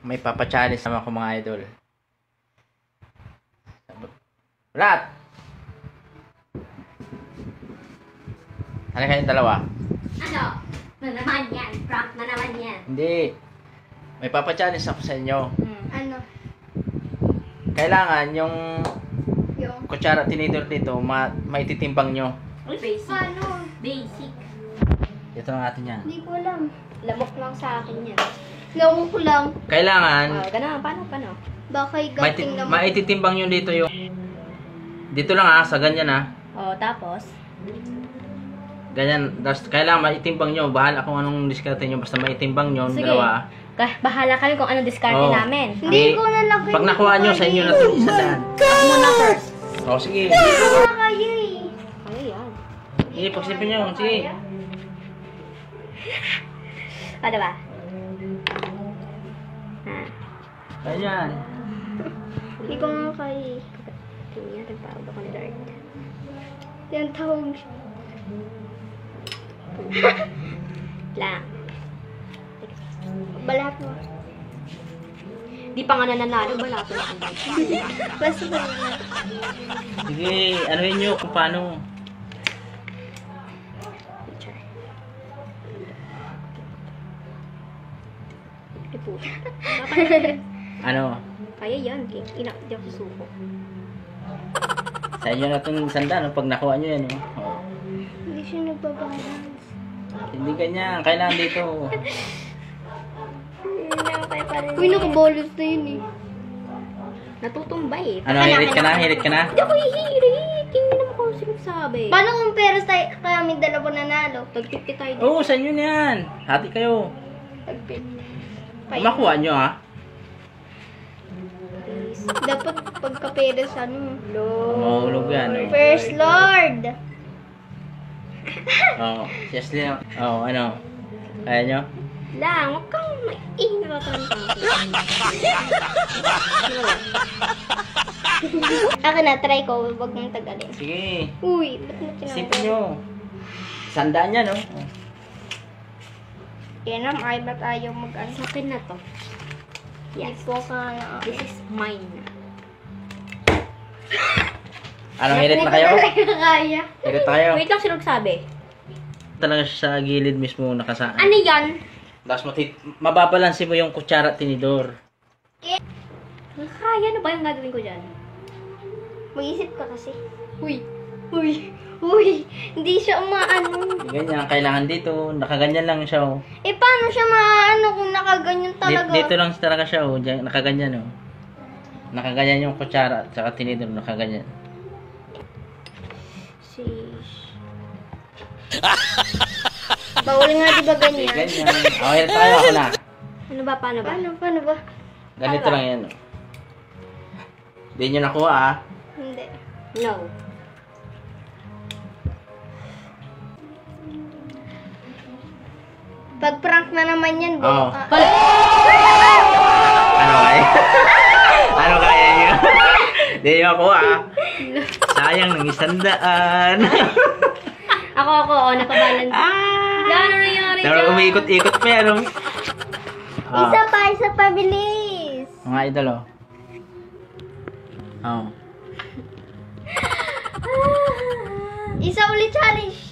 may papa-challenge naman ako mga idol. Rat! Ano kayong dalawa? Ano? Na naman yan. Prank na naman yan. Hindi. May papa-challenge ako sa inyo. Ano? Kailangan yung Yung? kutsara tinidor dito, maititimbang nyo. Uy, basic. Paano? Basic. Ito na natin yan. Hindi ko alam. Lamok lang sa akin yan. Lamok lang. Kailangan, Ganun. Paano? Baka igating lamok. maititimbang nyo dito yung... Dito lang sa ganyan Tapos? Ganyan. Kailangan maitimbang nyo. Bahala kung anong diskarte nyo. Basta maitimbang nyo. Sige. Dalawa. Bahala kami kung anong diskarte namin. Hindi ko na lang. Pag nakuha nyo, sa inyo na ito isa daan. Ako muna first. Sige. Hindi ko na kaya eh. Kaya yan. Sige, pagsipin nyo. Sige. Diba? Ganyan. Hindi ko nga kaya eh. Tingnan, nagpawag ako ng dart. Yan tawag. Lang. Balat mo. Di pa nga nananalo, balat mo. Basta ba naman? Sige, anuhin nyo kung paano. Picture. Ipo. Ano? Kaya yan. Di ako suko. Sa inyo na itong sanda. Pag nakuha nyo yan. Hindi siya nagbabalance. Hindi ganyan. Kailangan dito. Uy, nakabalance na yun eh. Natutumbay eh. Ano, hirit ka na? Hirit ka na? Hindi ako hihirit. Hindi naman ako sinasabi. Paano kung peras tayo, kami dalawa nanalo? Tag-50 tayo dito. Oo, sa inyo na yan. Hati kayo. Tag-50. Makuha nyo Dapat pagka-peras ano? Mahulog yan. First Lord! Yes lang. Ano? Kaya nyo? Lang, huwag kang natatarantang. Akin na, try ko. Huwag mong tagalin. Sige. Uy, ba't mo tinawag? Isipin nyo. Sandaan yan, Yan ang ay, ba't ayaw mag-ano? Sa akin na to. Yes. This is mine. Ano, hirit na kayo? Kaya. Hirit na kayo? Wait lang, sino nagsabi? Talaga siya sa gilid mismo nakasaan. Ano yan? Tapos mababalansin mo yung kutsara at tinidor. Kaya, ano ba yung gagawin ko dyan? Mag-isip ka kasi. Uy, hindi siya umaano. Ganyan, kailangan dito. Nakaganyan lang siya, Paano siya maano kung nakaganyan talaga? Dito lang talaga siya, Diyan, nakaganyan, Nakaganyan yung kutsara at saka tinidor, nakaganyan. Bawal nga diba ganyan? Ganyan. Okay, tayo ako na. Ano ba, paano ba? Paano ba? Ganito lang yan, Hindi nyo nakuha, Hindi. No. Pag-prank na naman yan, Oo. Ano kaya? Ano kaya nyo? Hindi nyo nakuha, Sayang ng 100. Ako, nakabalance. Ano nangyari Pero dyan? umiikot-ikot pa yan, Isa pa, bilis. Mga idol, Isa ulit challenge.